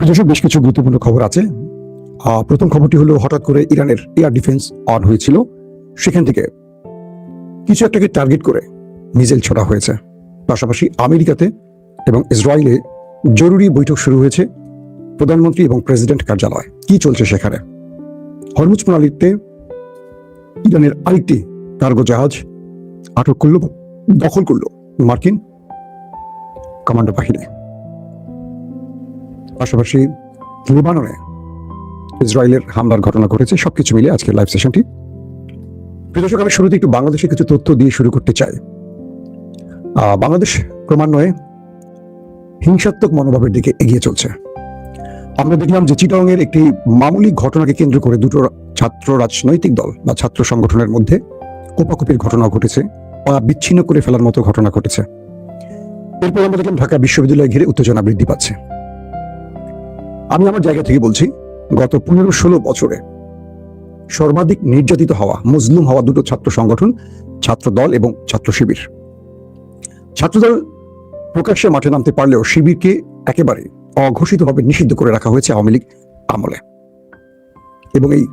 যেসব বেশ কিছু গুরুত্বপূর্ণ খবর আছে। প্রথম খবরটি হলো, হঠাৎ করে ইরানের এয়ার ডিফেন্স অন হয়েছিল, সেখান থেকে কিছু একটাকে টার্গেট করে মিসাইল ছোড়া হয়েছে। পাশাপাশি আমেরিকাতে এবং ইসরায়েলে জরুরি বৈঠক শুরু হয়েছে প্রধানমন্ত্রী এবং প্রেসিডেন্ট কার্যালয়। কি চলছে সেখানে? হরমুজ প্রণালীতে ইরানের আরেকটি কার্গো জাহাজ আটক করল, দখল করল মার্কিন কমান্ডো বাহিনী। পাশাপাশি লেবাননে ইসরায়েলের হামলার ঘটনা ঘটেছে। সবকিছু মিলে আজকের লাইভ সেশনটি। প্রিয় দর্শক, আমি শুরুতে একটু বাংলাদেশের কিছু তথ্য দিয়ে শুরু করতে চাই। বাংলাদেশ ক্রমান্বয়ে হিংসাত্মক মনোভাবের দিকে এগিয়ে চলছে। আমরা দেখলাম যে চিটাগংয়ের একটি মামুলি ঘটনাকে কেন্দ্র করে দুটো ছাত্র রাজনৈতিক দল বা ছাত্র সংগঠনের মধ্যে কোপাকুপির ঘটনা ঘটেছে, বিচ্ছিন্ন করে ফেলার মতো ঘটনা ঘটেছে। এরপর আমরা দেখলাম ঢাকা বিশ্ববিদ্যালয় ঘিরে উত্তেজনা বৃদ্ধি পাচ্ছে। আমি আমার জায়গা থেকে বলছি, গত 15-16 বছরে সর্বাধিক নির্যাতিত হওয়া, মজলুম হওয়া দুটো ছাত্র সংগঠন, ছাত্র দল এবং ছাত্র শিবির। ছাত্রদল প্রকাশ্যে মাঠে নামতে পারলেও শিবিরকে একেবারে অঘোষিতভাবে নিষিদ্ধ করে রাখা হয়েছে আওয়ামী লীগ আমলে। এবং এই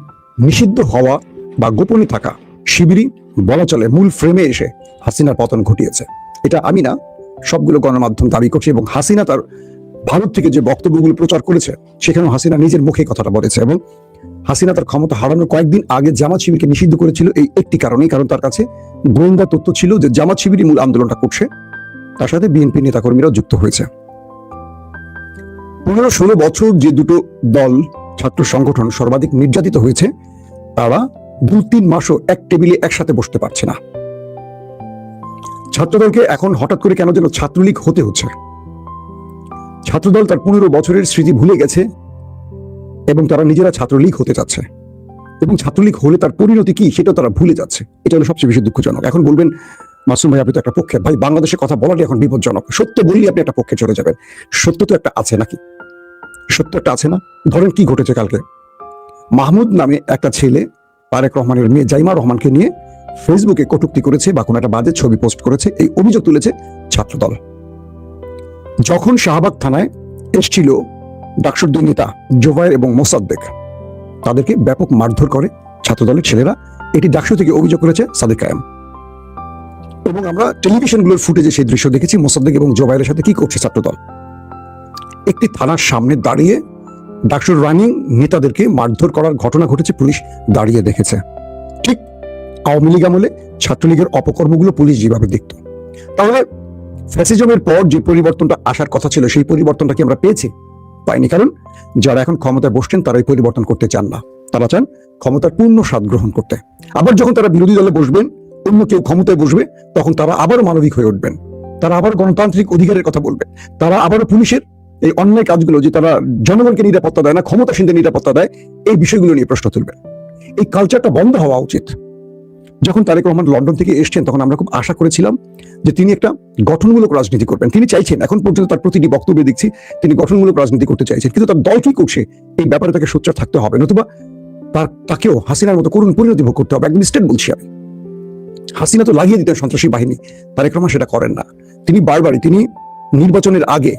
নিষিদ্ধ হওয়া বা গোপনে থাকা শিবিরই বলা চলে মূল ফ্রেমে এসে হাসিনার পতন ঘটিয়েছে। এটা আমি না, সবগুলো গণমাধ্যম দাবি করছে। এবং হাসিনা তার ভারত থেকে যে বক্তব্যগুলো প্রচার করেছে, সেখানেও হাসিনা নিজের মুখে কথাটা বলেছে। এবং হাসিনা তার ক্ষমতা হারানোর কয়েকদিন আগে জামাত শিবিরকে নিষিদ্ধ করেছিল এই একটি কারণেই, কারণ তার কাছে গোয়েন্দা তথ্য ছিল যে জামাত শিবিরই মূল আন্দোলনটা করছে, তার সাথে বিএনপি নেতাকর্মীরাও যুক্ত হয়েছে। 15-16 বছর যে দুটো দল, ছাত্র সংগঠন সর্বাধিক নির্যাতিত হয়েছে, তারা 2-3 মাসও এক টেবিলে একসাথে বসতে পারছে না। ছাত্রদলকে এখন হঠাৎ করে কেন যেন ছাত্রলীগ হতে হচ্ছে। ছাত্রদল তার 15 বছরের স্মৃতি ভুলে গেছে এবং তারা নিজেরা ছাত্রলীগ হতে যাচ্ছে। এবং ছাত্রলীগ হলে তার পরিণতি কি সেটাও তারা ভুলে যাচ্ছে। এটা হলো সবচেয়ে বেশি দুঃখজনক। এখন বলবেন, মাসুম ভাই আপনি তো একটা পক্ষে, ভাই বাংলাদেশের কথা বলাটা এখন বিপজ্জনক। সত্য বললে আপনি একটা পক্ষে চলে যাবেন। সত্য তো একটা আছে নাকি? সত্য একটা আছে না? ধরেন কি ঘটেছে কালকে। মাহমুদ নামে একটা ছেলে তারেক রহমানের মেয়ে জাইমা রহমানকে নিয়ে ফেসবুকে কটূক্তি করেছে বা কোনো একটা বাজে ছবি পোস্ট করেছে, এই অভিযোগ তুলেছে ছাত্রদল। যখন শাহবাগ থানায় এসেছিল ডাকসুর দুই নেতা জোবায়ের এবং মোসাদ্দেক, তাদেরকে ব্যাপক মারধর করে ছাত্রদলের ছেলেরা। এটি ডাকসু থেকে অভিযোগ করেছে সাদেক কায়েম। এবং আমরা টেলিভিশনগুলোর ফুটেজে সেই দৃশ্য দেখেছি, মোসাদ্দেক এবং জোবায়েরের সাথে কি করছে ছাত্রদল। একটি থানার সামনে দাঁড়িয়ে ডাকসুর রানিং নেতাদেরকে মারধর করার ঘটনা ঘটেছে, পুলিশ দাঁড়িয়ে দেখেছে। ঠিক আওয়ামী লীগ আমলে ছাত্রলীগের অপকর্মগুলো পুলিশ যেভাবে দেখত। তাহলে ফ্যাসিজমের পর যে পরিবর্তনটা আসার কথা ছিল, সেই পরিবর্তনটা কি আমরা পেয়েছি? পাইনি। কারণ যারা এখন ক্ষমতায় বসছেন তারা এই পরিবর্তন করতে চান না। তারা চান ক্ষমতার পূর্ণ স্বাদ গ্রহণ করতে। আবার যখন তারা বিরোধী দলে বসবেন, অন্য কেউ ক্ষমতায় বসবে, তখন তারা আবারও মানবিক হয়ে উঠবেন, তারা আবার গণতান্ত্রিক অধিকারের কথা বলবেন, তারা আবারও পুলিশের এই অন্যায় কাজগুলো, যে তারা জনগণকে নিরাপত্তা দেয় না, ক্ষমতাসীনদের নিরাপত্তা দেয়, এই বিষয়গুলো নিয়ে প্রশ্ন তুলবেন। এই কালচারটা বন্ধ হওয়া উচিত। যখন তারেক রহমান লন্ডন থেকে এসছেন, তখন আমরা খুব আশা করেছিলাম যে তিনি একটা গঠনমূলক রাজনীতি করবেন। তিনি চাইছেন, এখন পর্যন্ত তার প্রতিটি বক্তব্যে দেখছি তিনি গঠনমূলক রাজনীতি করতে চাইছেন। কিন্তু তার দল কি করছে এই ব্যাপারে তাকে সোচ্চার থাকতে হবে, নতুবা তাকেও হাসিনার মতো করুণ পরিণতি ভোগ করতে হবে। একদম স্টেট বলছি আমি। হাসিনা তো লাগিয়ে দিতেন সন্ত্রাসী বাহিনী, তারেক রহমান সেটা করেন না। তিনি বারবারই, তিনি নির্বাচনের আগে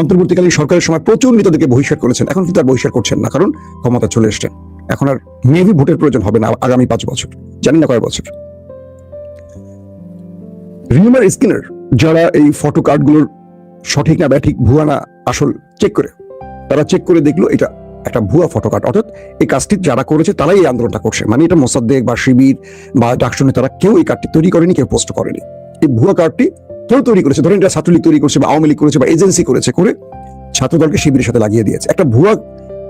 অন্তর্বর্তীকালীন সরকারের সময় প্রচুর নেতাদেরকে বহিষ্কার করেছেন। এখন কিন্তু আর বহিষ্কার করছেন না, কারণ ক্ষমতা চলে এসছেন। এখন আর মেবি ভোটের প্রয়োজন হবে না আগামী 5 বছর, জানি না কয় বছর। রিউমার স্ক্যানার যারা এই ফটো কার্ডগুলোর সঠিক না ব্যাঠিক, ভুয়া না আসল চেক করে, তারা চেক করে দেখলো এটা একটা ভুয়া ফটো কার্ড। অর্থাৎ এই কাজটি যারা করেছে তারাই এই আন্দোলনটা করছে। মানে এটা মোসাদ্দেক বা শিবির বা ডাকসু নেতারা কেউ এই কার্ডটি তৈরি করেনি, কেউ পোস্ট করেনি। এই ভুয়া কার্ডটি কেউ তৈরি করেছে, ধরেন এটা ছাত্রলীগ তৈরি করেছে বা আওয়ামী লীগ করেছে বা এজেন্সি করেছে, করে ছাত্রদলকে শিবিরের সাথে লাগিয়ে দিয়েছে। একটা ভুয়া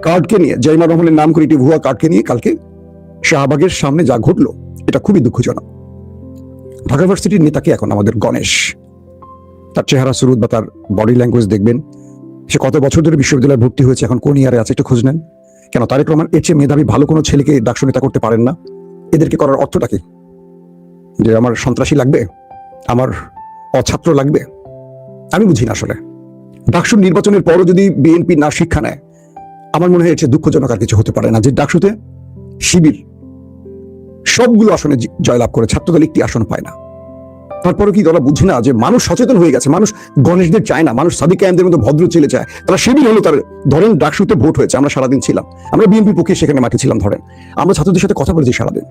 কার্ডকে নিয়ে, জাইমা রহমানের নাম করে একটি ভুয়া কার্ডকে নিয়ে কালকে শাহবাগের সামনে যা ঘটলো, এটা খুবই দুঃখজনক। ঢাকা ইউনিভার্সিটির নেতাকে এখন আমাদের গণেশ, তার চেহারা সুরুত বা তার বডি ল্যাঙ্গুয়েজ দেখবেন, সে কত বছর ধরে বিশ্ববিদ্যালয়ে ভর্তি হয়েছে, এখন কোন ইয়ারে আছে একটু খোঁজ নেন। কেন তারেক রহমান এর চেয়ে মেধাবী ভালো কোনো ছেলেকে ডাকসু নেতা করতে পারেন না? এদেরকে করার অর্থটা কি? যে আমার সন্ত্রাসী লাগবে, আমার অছাত্র লাগবে? আমি বুঝি না আসলে। ডাকসুর নির্বাচনের পরও যদি বিএনপি না শিক্ষা নেয়, আমার মনে হয় এর চেয়ে দুঃখজনক আর কিছু হতে পারে না। যে ডাকসুতে শিবির সবগুলো আসনে জয়লাভ করে, ছাত্রদল একটি আসন পায় না। তারপরে কি তারা বুঝে না যে মানুষ সচেতন হয়ে গেছে, মানুষ গণেশদের চায় না, মানুষ সাদিক কায়েমদের মতো ভদ্র ছেলে চায়। তারা সেদিন হলো তার ধরেন ডাকসুতে ভোট হয়েছে, আমরা সারাদিন ছিলাম, আমরা বিএনপির পক্ষে সেখানে মাঠে ছিলাম, ধরেন আমরা ছাত্রদের সাথে কথা বলেছি সারাদিন।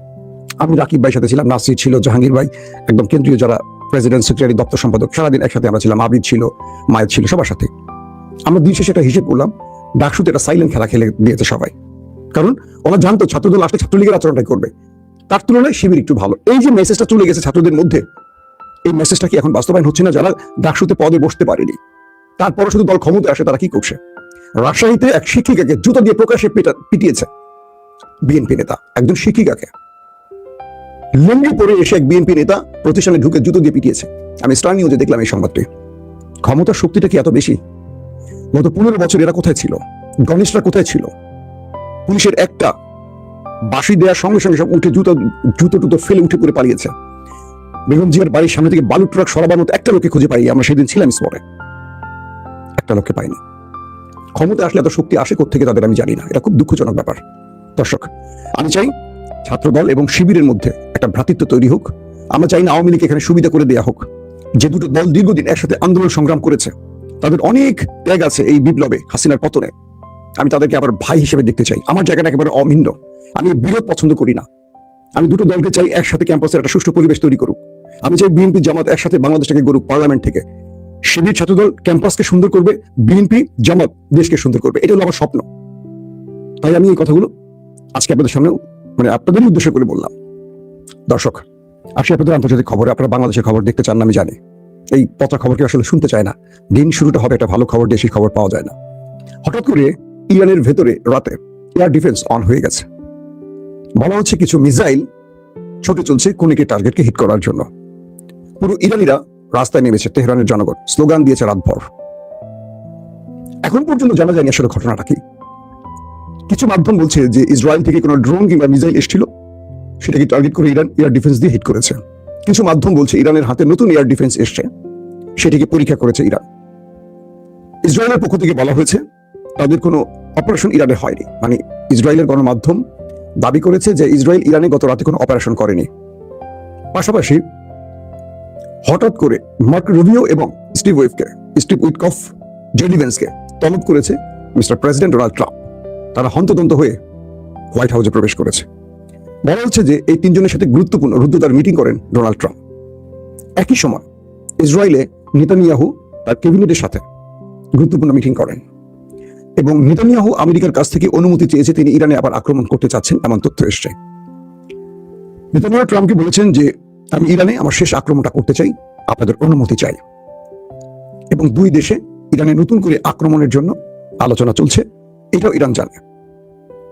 আমি রাকিব ভাইয়ের সাথে ছিলাম, নাসির ছিল, জাহাঙ্গীর ভাই একদম কেন্দ্রীয় যারা প্রেসিডেন্ট সেক্রেটারি দপ্তর সম্পাদক, সারাদিন একসাথে আমরা ছিলাম, আবিদ ছিল, মায়ের ছিল, সবার সাথে। আমরা দিন শেষে একটা হিসেব করলাম, ডাকসুতে একটা সাইলেন্ট খেলা খেলে দিয়েছে সবাই, কারণ ওরা জানতো ছাত্রদল আসলে ছাত্রলীগের আচরণটাই করবে, তার তুলনায় শিবির একটু ভালো। এই যে মেসেজটা চলে গেছে ছাত্রদের মধ্যে, এই মেসেজটা কি এখন বাস্তবায়ন হচ্ছে না? যারা ডাকসুতে পদে বসতে পারেনি, তারপরে শুধু দল ক্ষমতায় আসে, তারা কি করছে? রাজশাহীতে এক শিক্ষিকাকে জুতা দিয়ে প্রকাশ্যে পিটিয়েছে বিএনপি নেতা, একজন শিক্ষিকাকে লুঙ্গি পরে এসে এক বিএনপি নেতা প্রতিষ্ঠানে ঢুকে জুতো দিয়ে পিটিয়েছে। আমি স্টার নিউজে দেখলাম এই সংবাদটি। ক্ষমতার শক্তিটা কি এত বেশি? গত 15 বছর এরা কোথায় ছিল? গণেশরা কোথায় ছিল? পুলিশের একটা বাঁশি দেওয়ার সঙ্গে সঙ্গে সব উঠে জুতো টুতো ফেলে উঠে পড়ে পালিয়েছে। বেগম জিয়ার বাড়ির সামনে থেকে বালুর ট্রাক সরাবার মতো একটা লোককে খুঁজে পাই, আমরা সেদিন ছিলাম স্পটে, একটা লোককে পাইনি। ক্ষমতা আসলে এত শক্তি আসে কোত্থেকে তাদের আমি জানি না, এটা খুব দুঃখজনক ব্যাপার। দর্শক, আমি চাই ছাত্রদল এবং শিবিরের মধ্যে একটা ভ্রাতৃত্ব তৈরি হোক। আমরা চাই না আওয়ামী লীগ এখানে সুবিধা করে দেওয়া হোক। যে দুটো দল দীর্ঘদিন একসাথে আন্দোলন সংগ্রাম করেছে, তাদের অনেক ত্যাগ আছে এই বিপ্লবে, হাসিনার পতনে। আমি তাদেরকে আবার ভাই হিসেবে দেখতে চাই। আমার জায়গাটা একেবারে অভিন্ন, আমি বিরোধ পছন্দ করি না। আমি দুটো দলকে চাই একসাথে ক্যাম্পাসের একটা সুষ্ঠু পরিবেশ তৈরি করুক। আমি চাই বিএনপি জামাত একসাথে বাংলাদেশটাকে গড়ুক পার্লামেন্ট থেকে। শিবির ছাত্রদল ক্যাম্পাসকে সুন্দর করবে, বিএনপি জামাত দেশকে সুন্দর করবে, এটা হলো আমার স্বপ্ন। তাই আমি এই কথাগুলো আজকে আপনাদের সামনে আপনাদের উদ্দেশ্য করে বললাম। দর্শক, আসি আপনাদের আন্তর্জাতিক খবরে। আপনারা বাংলাদেশের খবর দেখতে চান না আমি জানি, এই পচা খবরকে আসলে শুনতে চায় না। দিন শুরুটা হবে একটা ভালো খবর, দেশি খবর পাওয়া যায় না। হঠাৎ করে ইরানের ভেতরে রাতে এয়ার ডিফেন্স অন হয়ে গেছে। বলা হচ্ছে কিছু মিসাইল ছুটে চলছে কোনিকে টার্গেটকে হিট করার জন্য। পুরো ইরানিরা রাস্তায় নেমেছে, তেহরানের জনগণ স্লোগান দিয়েছে রাতভর। এখন পর্যন্ত জানা যায়নি আসলে ঘটনাটা কি। কিছু মাধ্যম বলছে যে ইসরায়েল থেকে কোনো ড্রোন কিংবা মিসাইল এসেছিল, সেটাকে টার্গেট করে ইরান এয়ার ডিফেন্স দিয়ে হিট করেছে। কিছু মাধ্যম বলছে ইরানের হাতে নতুন এয়ার ডিফেন্স এসছে, সেটিকে পরীক্ষা করেছে ইরান। ইসরায়েলের পক্ষ থেকে বলা হয়েছে তাদের কোনো অপারেশন ইরানে হয়নি। ইসরায়েলের গণমাধ্যম দাবি করেছে যে ইসরায়েল ইরানে গত রাতে কোনো অপারেশন করেনি। পাশাপাশি হঠাৎ করে মার্ক রুবিও এবং স্টিভ উইটকফ জেডি ভেন্সকে তলব করেছে মিস্টার প্রেসিডেন্ট ডোনাল্ড ট্রাম্প। তারা হন্তদন্ত হয়ে হোয়াইট হাউসে প্রবেশ করেছে। বলা হচ্ছে যে এই তিনজনের সাথে গুরুত্বপূর্ণ রুদ্ধদ্বার মিটিং করেন ডোনাল্ড ট্রাম্প। একই সময় ইসরায়েলে নেতানিয়াহু তার ক্যাবিনেটের সাথে গুরুত্বপূর্ণ মিটিং করেন এবং নেতানিয়াহু আমেরিকার কাছ থেকে অনুমতি চেয়েছে তিনি ইরানে আবার আক্রমণ করতে চাচ্ছেন, এমন তথ্য এসছে। নেতানিয়াহু ট্রাম্পকে বলেছেন যে আমি ইরানে আমার শেষ আক্রমণটা করতে চাই, আপনাদের অনুমতি চাই। এবং দুই দেশে ইরানে নতুন করে আক্রমণের জন্য আলোচনা চলছে, এটাও ইরান জানে।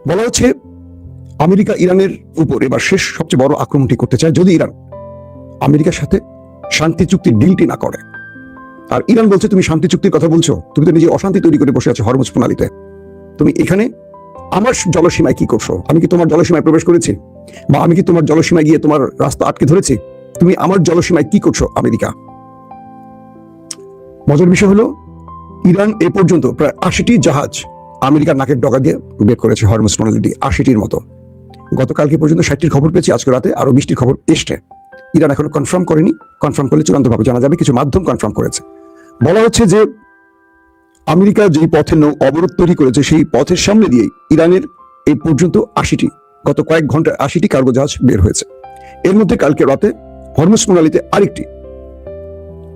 বলা হচ্ছে আমেরিকা ইরানের উপর এবার শেষ সবচেয়ে বড় আক্রমণটি করতে চায় যদি ইরান আমেরিকার সাথে শান্তি চুক্তির ডিলটি না করে। আর ইরান বলছে তুমি শান্তি চুক্তির কথা বলছো, তুমি তো নিজে অশান্তি তৈরি করে বসে আছো হরমুজ প্রণালীতে। তুমি এখানে আমার জলসীমায় কি করছো? আমি কি তোমার জলসীমায় প্রবেশ করেছি? বা আমি কি তোমার জলসীমায় গিয়ে তোমার রাস্তা আটকে ধরেছি? তুমি আমার জলসীমায় কি করছো আমেরিকা? মজার বিষয় হলো ইরান এ পর্যন্ত প্রায় 80টি জাহাজ আমেরিকার নাকের ডগা দিয়ে বের করেছে হরমুজ প্রণালী দিয়ে, 80টির মতো। গতকালকে পর্যন্ত 60টির খবর পেয়েছি, আজকে রাতে আরো 20টির খবর এসছে। ইরান এখনো কনফার্ম করেনি, কনফার্ম করলে চূড়ান্তভাবে জানা যাবে। কিছু মাধ্যম কনফার্ম করেছে। বলা হচ্ছে যে আমেরিকা যেই পথের নৌ অবরোধ তৈরি করেছে সেই পথের সামনে দিয়ে ইরানের এই পর্যন্ত 80টি, গত কয়েক ঘন্টায় 80টি কার্গো জাহাজ বের হয়েছে। এর মধ্যে কালকে রাতে হরমুজ প্রণালীতে আরেকটি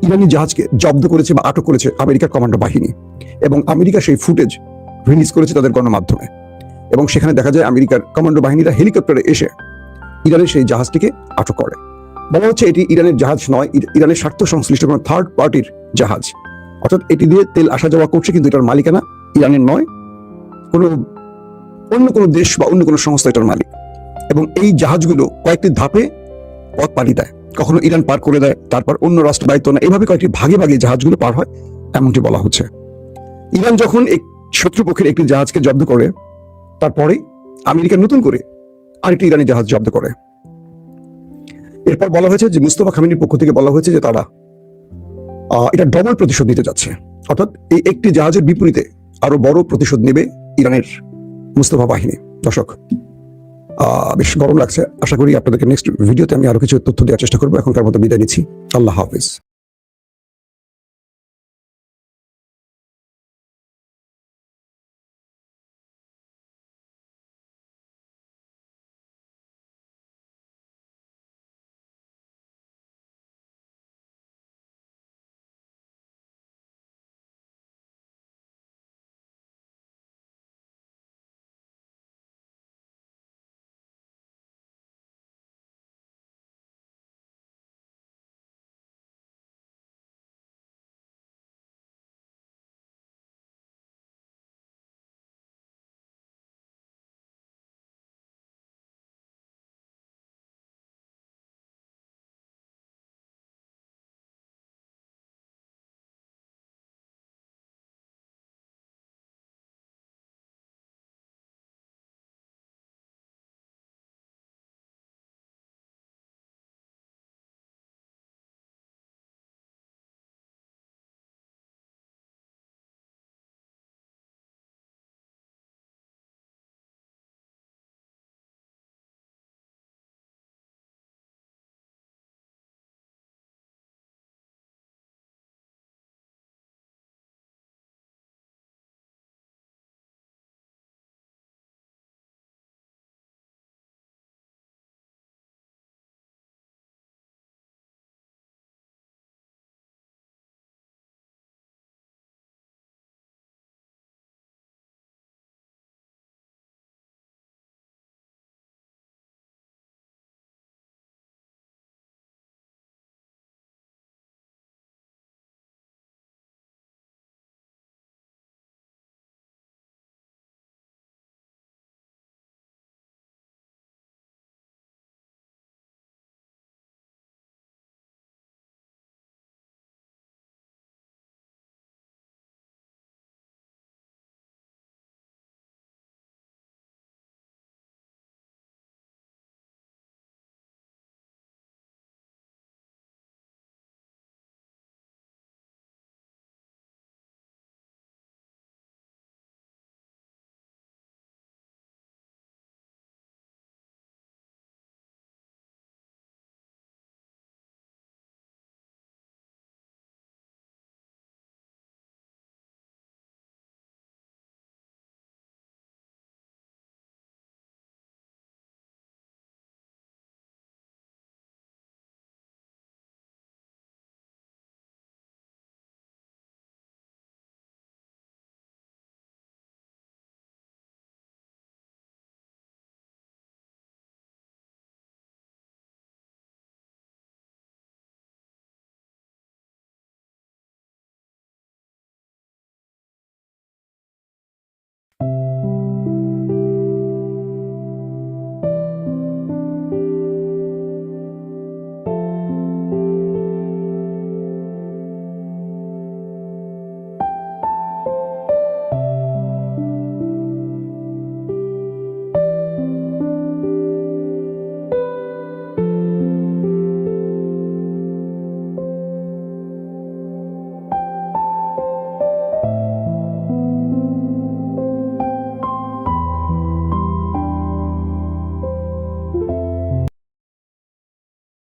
ইরানি জাহাজকে জব্দ করেছে বা আটক করেছে আমেরিকার কমান্ডো বাহিনী, এবং আমেরিকা সেই ফুটেজ রিলিজ করেছে তাদের গণমাধ্যমে। এবং সেখানে দেখা যায় আমেরিকার কমান্ডো বাহিনীরা হেলিকপ্টারে এসে ইরানের সেই জাহাজটিকে আটক করে। বলা হচ্ছে এটি ইরানের জাহাজ নয়, ইরানের স্বার্থ সংশ্লিষ্ট কোনো থার্ড পার্টির জাহাজ। অর্থাৎ এটি দিয়ে তেল আসা যাওয়া করছে, কিন্তু এটার মালিকানা ইরানের নয়, অন্য কোনো দেশ বা অন্য কোনো সংস্থা এটার মালিক। এবং এই জাহাজগুলো কয়েকটি ধাপে পথ পাড়ি দেয়, কখনো ইরান পার করে দেয়, তারপর অন্য রাষ্ট্র দায়িত্ব না, এভাবে কয়েকটি ভাগে ভাগে জাহাজগুলো পার হয়, এমনটি বলা হচ্ছে। ইরান যখন এক শত্রুপক্ষের একটি জাহাজকে জব্দ করে, তারপরে আমেরিকা নতুন করে আরেকটি ইরানি জাহাজ জব্দ করে। এরপর বলা হয়েছে যে মুস্তফা খামেনির পক্ষ থেকে বলা হয়েছে যে তারা এটা ডবল প্রতিশোধ নিতে যাচ্ছে। অর্থাৎ এই একটি জাহাজের বিপরীতে আরো বড় প্রতিশোধ নেবে ইরানের মুস্তফা বাহিনী। দর্শক, বেশ গরম লাগছে। আশা করি আপনাদেরকে নেক্সট ভিডিওতে আমি আরো কিছু তথ্য দেওয়ার চেষ্টা করবো। এখনকার মতো বিদায় নিচ্ছি। আল্লাহ হাফিজ।